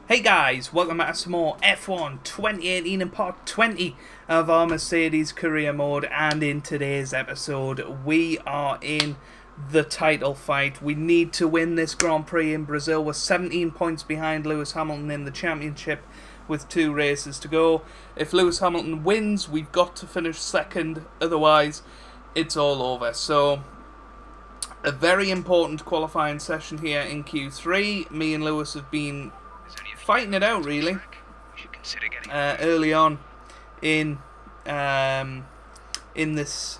Hey guys, welcome back to some more F1 2018 and part 20 of our Mercedes career mode, and in today's episode we are in the title fight. We need to win this Grand Prix in Brazil. We're 17 points behind Lewis Hamilton in the championship with 2 races to go. If Lewis Hamilton wins, we've got to finish second, otherwise it's all over. So a very important qualifying session here in Q3. Me and Lewis have been fighting it out really early on in this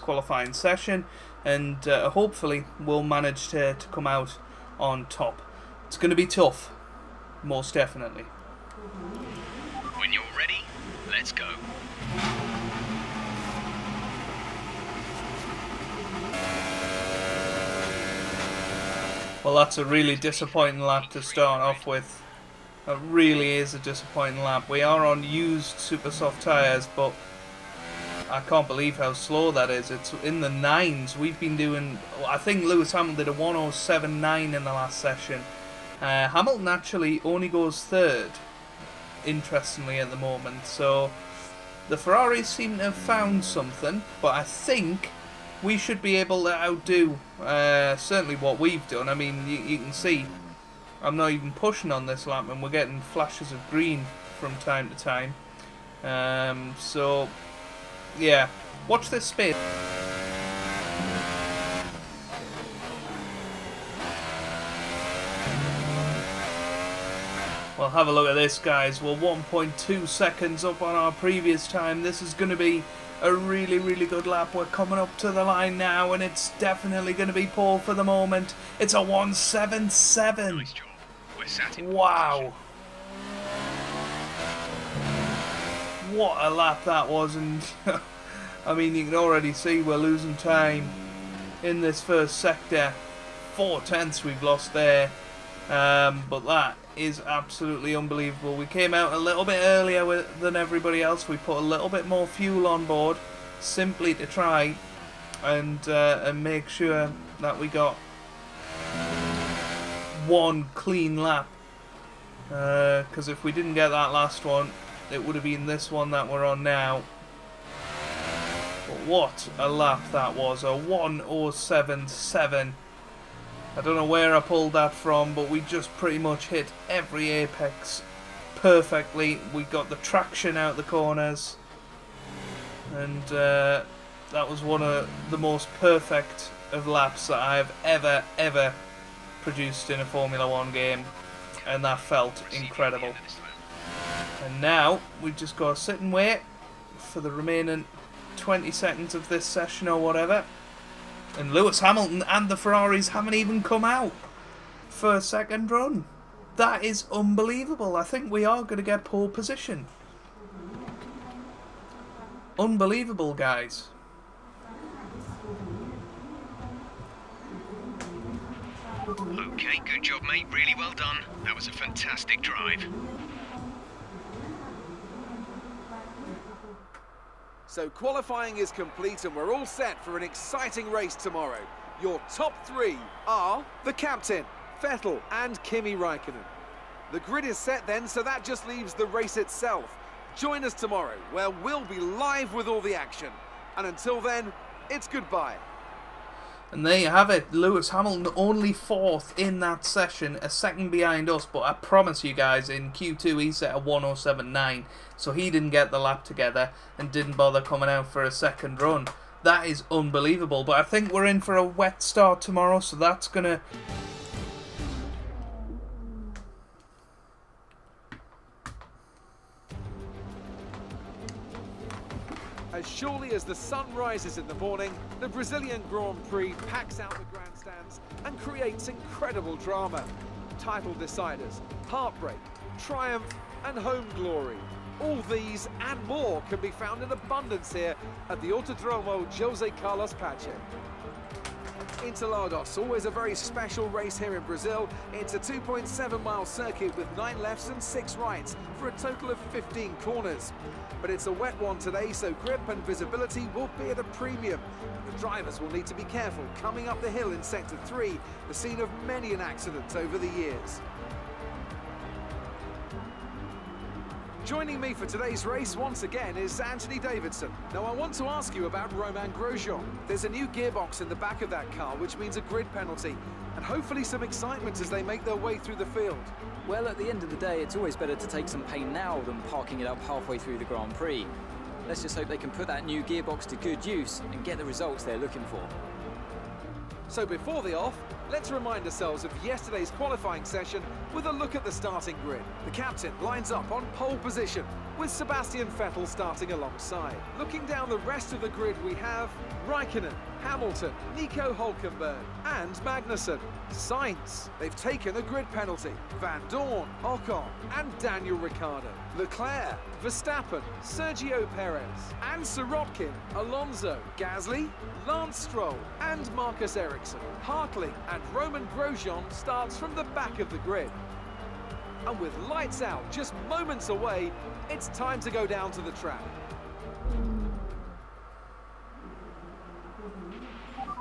qualifying session, and hopefully we'll manage to come out on top. It's going to be tough, most definitely. When you're ready, let's go. Well, that's a really disappointing lap to start off with. It really is a disappointing lap. We are on used super soft tyres, but I can't believe how slow that is. It's in the 9s. We've been doing... I think Lewis Hamilton did a 1:07.9 in the last session. Hamilton actually only goes 3rd, interestingly, at the moment. So the Ferraris seem to have found something, but I think we should be able to outdo certainly what we've done. I mean, you can see I'm not even pushing on this lap, and we're getting flashes of green from time to time. So, yeah, watch this speed. Well, have a look at this, guys. We're 1.2 seconds up on our previous time. This is going to be a really, really good lap. We're coming up to the line now, and it's definitely going to be pole for the moment. It's a 1:77. Nice job. We're sat in Wow. What a lap that was, and I mean, you can already see we're losing time in this first sector. 4/10 we've lost there, but that is absolutely unbelievable. We came out a little bit earlier than everybody else. We put a little bit more fuel on board simply to try and make sure that we got one clean lap, because if we didn't get that last one, it would have been this one that we're on now. But what a lap that was, a 1:07.7. I don't know where I pulled that from, but we just pretty much hit every apex perfectly. We got the traction out the corners, and that was one of the most perfect of laps that I've ever produced in a Formula 1 game, and that felt incredible. And now we just got to sit and wait for the remaining 20 seconds of this session or whatever. And Lewis Hamilton and the Ferraris haven't even come out for a second run. That is unbelievable. I think we are going to get pole position. Unbelievable, guys. Okay, good job, mate. Really well done. That was a fantastic drive. So qualifying is complete and we're all set for an exciting race tomorrow. Your top 3 are the captain, Vettel and Kimi Räikkönen. The grid is set then, so that just leaves the race itself. Join us tomorrow, where we'll be live with all the action. And until then, it's goodbye. And there you have it. Lewis Hamilton only 4th in that session, a second behind us, but I promise you guys, in Q2 he set a 1:07.9, so he didn't get the lap together and didn't bother coming out for a second run. That is unbelievable, but I think we're in for a wet start tomorrow, so that's going to... As surely as the sun rises in the morning, the Brazilian Grand Prix packs out the grandstands and creates incredible drama. Title deciders, heartbreak, triumph and home glory. All these and more can be found in abundance here at the Autodromo José Carlos Pache. Interlagos, always a very special race here in Brazil. It's a 2.7-mile circuit with 9 lefts and 6 rights for a total of 15 corners. But it's a wet one today, so grip and visibility will be at a premium. The drivers will need to be careful coming up the hill in Sector 3, the scene of many an accident over the years. Joining me for today's race once again is Anthony Davidson. Now I want to ask you about Romain Grosjean. There's a new gearbox in the back of that car, which means a grid penalty, and hopefully some excitement as they make their way through the field. Well, at the end of the day, it's always better to take some pain now than parking it up halfway through the Grand Prix. Let's just hope they can put that new gearbox to good use and get the results they're looking for. So before the off, let's remind ourselves of yesterday's qualifying session with a look at the starting grid. The captain lines up on pole position, with Sebastian Vettel starting alongside. Looking down the rest of the grid, we have Raikkonen, Hamilton, Nico Hülkenberg and Magnussen. Sainz, they've taken a grid penalty. Van Dorn, Ocon and Daniel Ricciardo. Leclerc, Verstappen, Sergio Perez and Sirotkin, Alonso, Gasly, Lance Stroll and Marcus Ericsson. Hartley and Romain Grosjean starts from the back of the grid. And with lights out just moments away, it's time to go down to the track.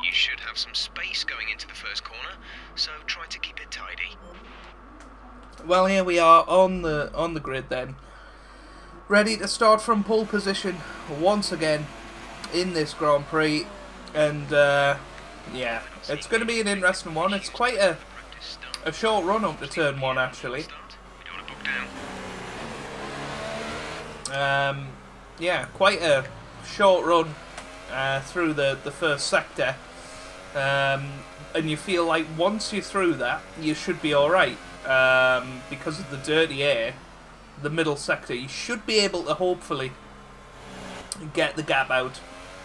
You should have some space going into the first corner, so try to keep it tidy. Well, here we are on the grid then, ready to start from pole position once again in this Grand Prix, and yeah, it's going to be an interesting one. It's quite a short run up to turn one actually. Yeah, quite a short run through the first sector, and you feel like once you're through that, you should be alright, because of the dirty air, the middle sector, you should be able to hopefully get the gap out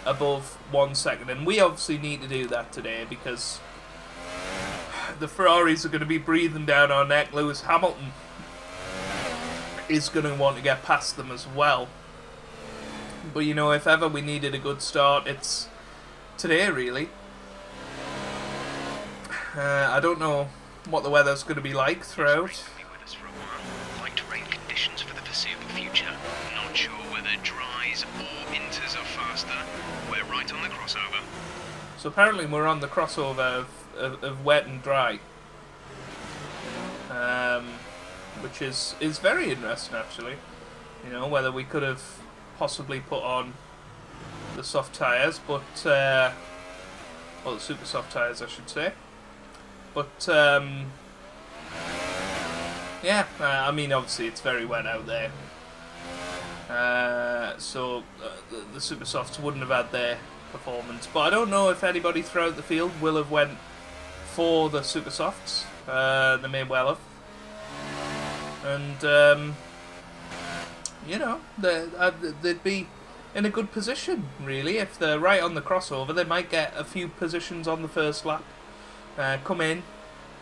above 1 second, and we obviously need to do that today because the Ferraris are going to be breathing down our neck. Lewis Hamilton is going to want to get past them as well. But you know, if ever we needed a good start, it's today really. I don't know what the weather's going to be like throughout. Like terrain conditions for the foreseeable future. Not sure whether dries or inters are faster. We're right on the crossover. So apparently we're on the crossover of wet and dry. Which is very interesting actually. You know, whether we could have possibly put on the soft tyres, but well, the super soft tyres I should say. But yeah, I mean obviously it's very wet out there, so the super softs wouldn't have had their performance. But I don't know if anybody throughout the field will have went for the super softs. They may well have, and you know, they'd be in a good position really if they're right on the crossover. They might get a few positions on the first lap, come in,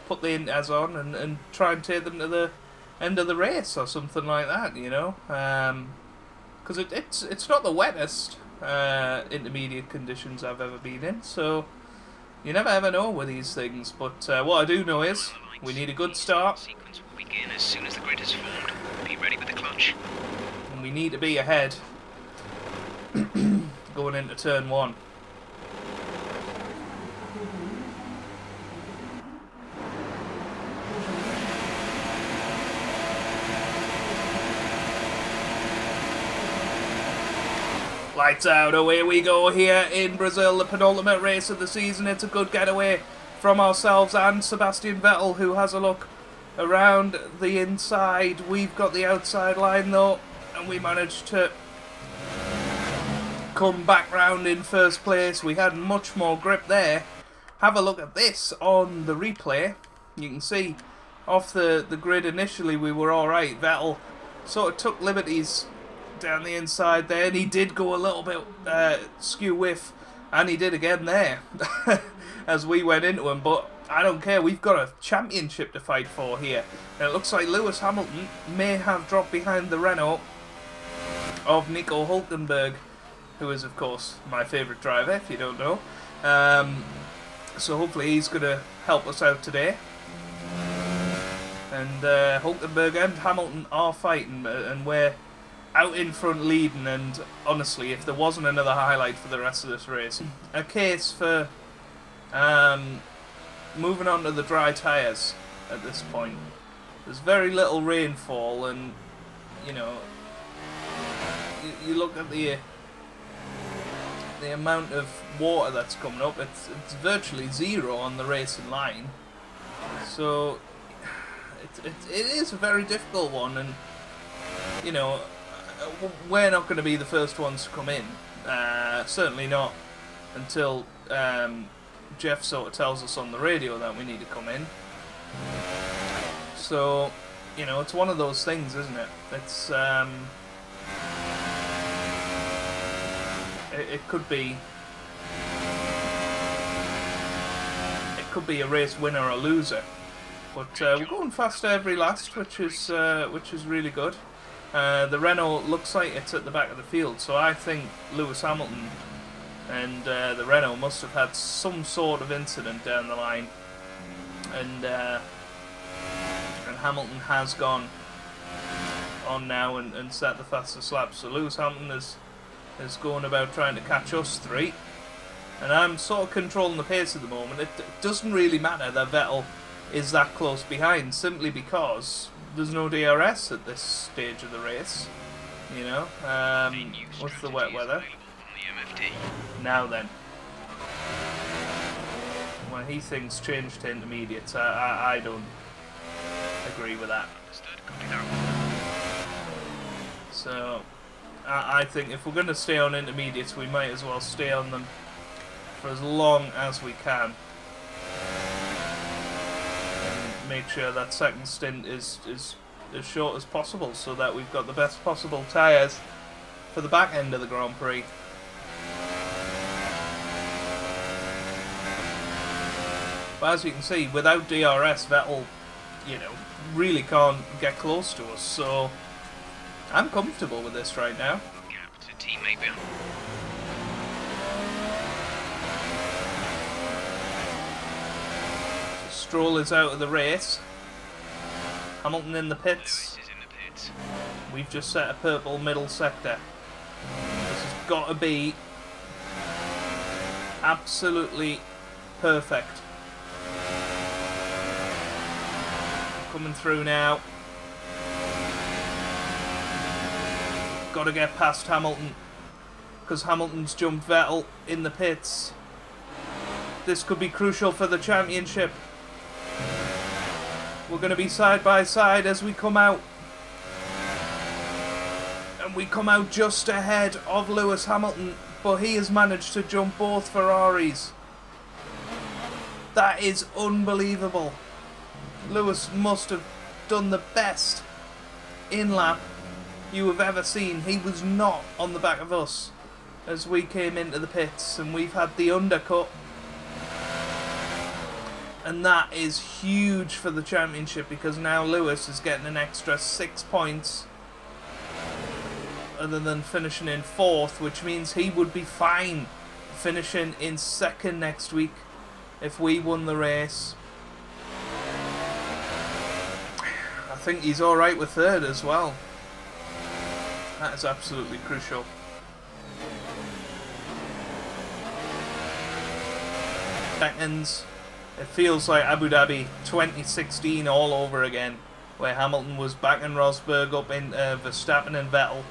put the inters on, and try and take them to the end of the race or something like that. You know, because it's not the wettest intermediate conditions I've ever been in, so you never ever know with these things. But what I do know is we need a good start. Sequence will begin as soon as the grid is formed. Be ready with the clutch. We need to be ahead going into turn one. Lights out, away we go here in Brazil, the penultimate race of the season. It's a good getaway from ourselves and Sebastian Vettel, who has a look around the inside. We've got the outside line though, and we managed to come back round in first place. We had much more grip there. Have a look at this on the replay. You can see off the grid initially we were alright. Vettel sort of took liberties down the inside there, and he did go a little bit skew whiff, and he did again there as we went into him. But I don't care, we've got a championship to fight for here, and it looks like Lewis Hamilton may have dropped behind the Renault of Nico Hülkenberg, who is of course my favourite driver if you don't know. So hopefully he's going to help us out today, and Hülkenberg and Hamilton are fighting, and we're out in front leading. And honestly, if there wasn't another highlight for the rest of this race, a case for moving on to the dry tyres at this point. There's very little rainfall, and you know, you look at the amount of water that's coming up, it's virtually zero on the racing line. So it is a very difficult one, and you know, we're not going to be the first ones to come in. Certainly not until Jeff sort of tells us on the radio that we need to come in. So, you know, it's one of those things, isn't it? It's it could be a race winner or loser, but we're going faster every last, which is really good. The Renault looks like it's at the back of the field, so I think Lewis Hamilton and the Renault must have had some sort of incident down the line, and Hamilton has gone on now and set the fastest lap. So Lewis Hamilton is going about trying to catch us three, and I'm sort of controlling the pace at the moment. It doesn't really matter that Vettel is that close behind, simply because there's no DRS at this stage of the race, you know, with the wet weather. Now then, well, he thinks change to intermediates. I don't agree with that. So I think if we're going to stay on intermediates, we might as well stay on them for as long as we can, and make sure that second stint is as short as possible, so that we've got the best possible tyres for the back end of the Grand Prix. But as you can see, without DRS, Vettel, you know, really can't get close to us, so I'm comfortable with this right now. Gap to teammate behind. Stroll is out of the race. Hamilton in the pits. Lewis is in the pits. We've just set a purple middle sector. This has got to be absolutely perfect. Coming through now. Got to get past Hamilton, because Hamilton's jumped Vettel in the pits. This could be crucial for the championship. We're going to be side by side as we come out. And we come out just ahead of Lewis Hamilton, but he has managed to jump both Ferraris. That is unbelievable. Lewis must have done the best in-lap you have ever seen. He was not on the back of us as we came into the pits, and we've had the undercut. And that is huge for the championship, because now Lewis is getting an extra 6 points other than finishing in 4th, which means he would be fine finishing in 2nd next week if we won the race. I think he's alright with 3rd as well. That is absolutely crucial. Seconds. It feels like Abu Dhabi 2016 all over again, where Hamilton was backing Rosberg up in Verstappen and Vettel,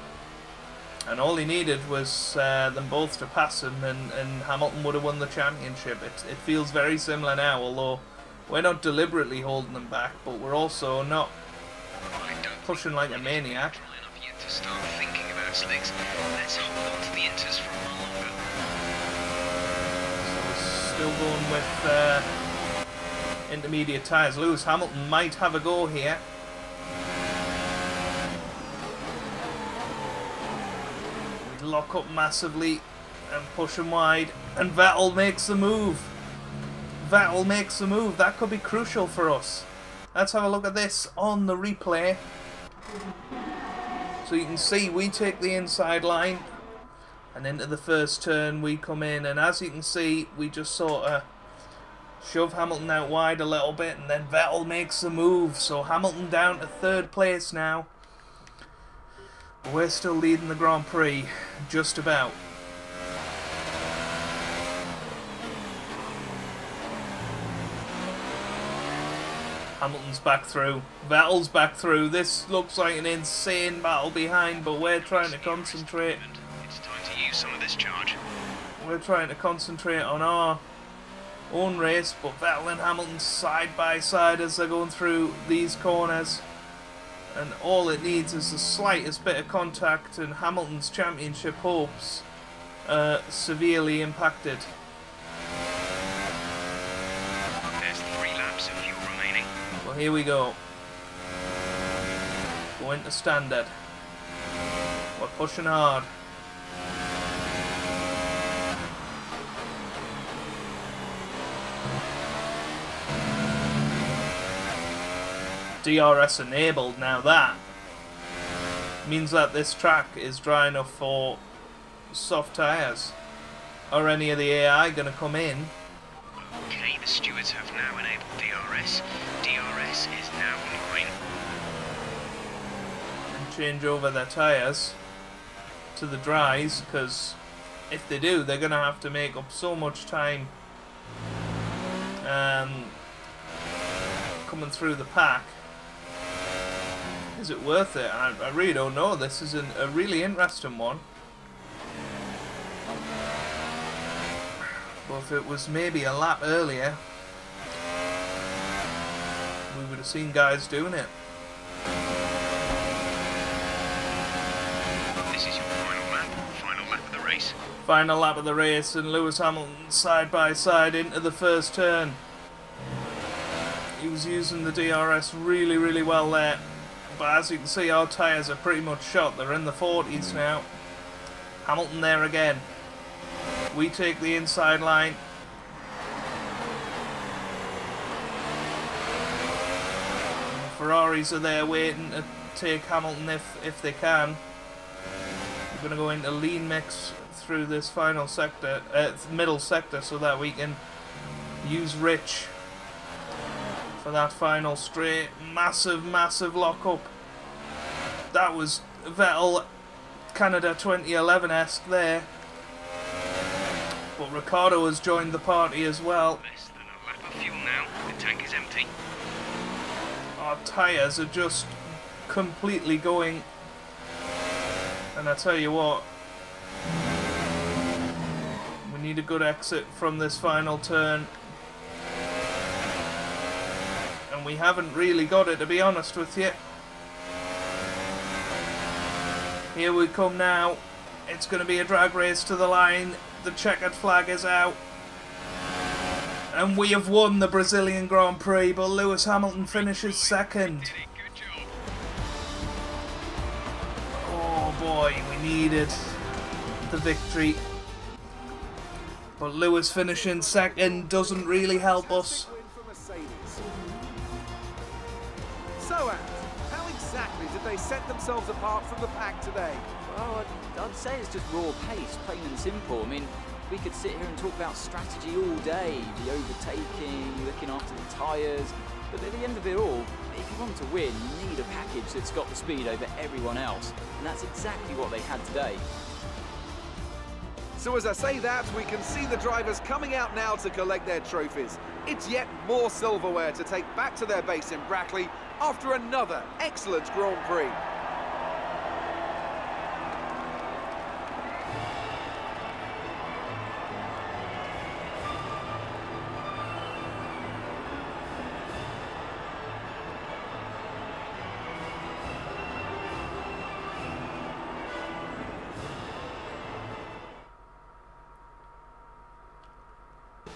and all he needed was them both to pass him, and Hamilton would have won the championship. It feels very similar now, although we're not deliberately holding them back, but we're also not pushing like a maniac. Yet to start thinking about slicks. Let's hold on to the inters for a while longer. So we're still going with intermediate tyres. Lewis Hamilton might have a go here. We lock up massively and push him wide, and Vettel makes the move. Vettel makes the move. That could be crucial for us. Let's have a look at this on the replay. So you can see we take the inside line, and into the first turn we come in, and as you can see we just sort of shove Hamilton out wide a little bit, and then Vettel makes the move. So Hamilton down to 3rd place now. We're still leading the Grand Prix, just about. Hamilton's back through. Vettel's back through. This looks like an insane battle behind, but we're trying to concentrate. It's time to use some of this charge. We're trying to concentrate on our own race, but Vettel and Hamilton side by side as they're going through these corners. And all it needs is the slightest bit of contact, and Hamilton's championship hopes are severely impacted. There's 3 laps of fuel remaining. Well, here we go. Go into standard. We're pushing hard. DRS enabled. Now that means that this track is dry enough for soft tyres. Are any of the AI going to come in? Okay, the stewards have now enabled DRS. DRS is now online. And change over their tyres to the dries, because if they do, they're going to have to make up so much time coming through the pack. Is it worth it? I really don't know. This is a really interesting one. But if it was maybe a lap earlier, we would have seen guys doing it. This is your final lap of the race. Final lap of the race, and Lewis Hamilton side by side into the first turn. He was using the DRS really, really well there. But as you can see, our tyres are pretty much shot. They're in the 40s now. Hamilton there again. We take the inside line. And the Ferraris are there waiting to take Hamilton if they can. We're going to go into lean mix through this final sector, middle sector, so that we can use Rich for that final straight. Massive, massive lock-up. That was Vettel Canada 2011-esque there. But Ricciardo has joined the party as well. Less than a lap of fuel now. The tank is empty. Our tyres are just completely going. And I tell you what, we need a good exit from this final turn. And we haven't really got it, to be honest with you. Here we come now. It's going to be a drag race to the line. The checkered flag is out. And we have won the Brazilian Grand Prix, but Lewis Hamilton finishes second. Good job. Oh boy, we needed the victory. But Lewis finishing second doesn't really help us. So, Ant, how exactly did they set themselves apart from the pack today? Well, I'd say it's just raw pace, plain and simple. I mean, we could sit here and talk about strategy all day, the overtaking, looking after the tyres, but at the end of it all, if you want to win, you need a package that's got the speed over everyone else, and that's exactly what they had today. So as I say that, we can see the drivers coming out now to collect their trophies. It's yet more silverware to take back to their base in Brackley after another excellent Grand Prix.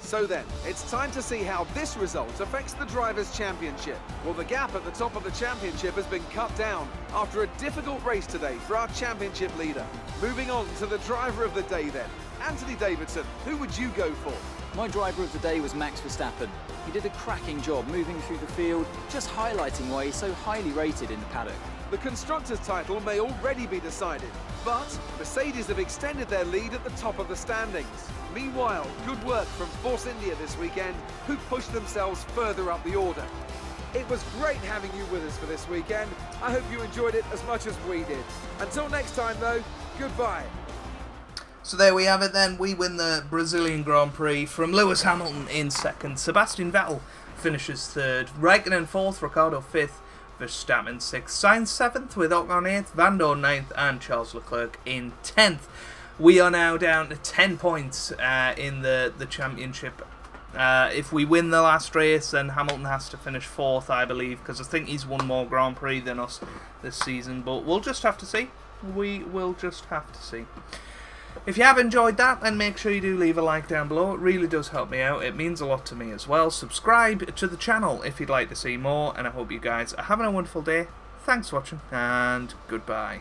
So then, it's time to see how this result affects the Drivers' Championship. Well, the gap at the top of the championship has been cut down after a difficult race today for our championship leader. Moving on to the driver of the day then. Anthony Davidson, who would you go for? My driver of the day was Max Verstappen. He did a cracking job moving through the field, just highlighting why he's so highly rated in the paddock. The Constructors' title may already be decided, but Mercedes have extended their lead at the top of the standings. Meanwhile, good work from Force India this weekend, who pushed themselves further up the order. It was great having you with us for this weekend. I hope you enjoyed it as much as we did. Until next time though, goodbye. So there we have it then. We win the Brazilian Grand Prix from Lewis Hamilton in second. Sebastian Vettel finishes third. Raikkonen fourth. Ricciardo fifth. Verstappen sixth. Sainz seventh with Ocon eighth. Van Dorn ninth. And Charles Leclerc in 10th. We are now down to 10 points in the championship. If we win the last race, then Hamilton has to finish fourth, I believe, because I think he's won more Grand Prix than us this season. But we'll just have to see. We will just have to see. If you have enjoyed that, then make sure you do leave a like down below. It really does help me out. It means a lot to me as well. Subscribe to the channel if you'd like to see more, and I hope you guys are having a wonderful day. Thanks for watching, and goodbye.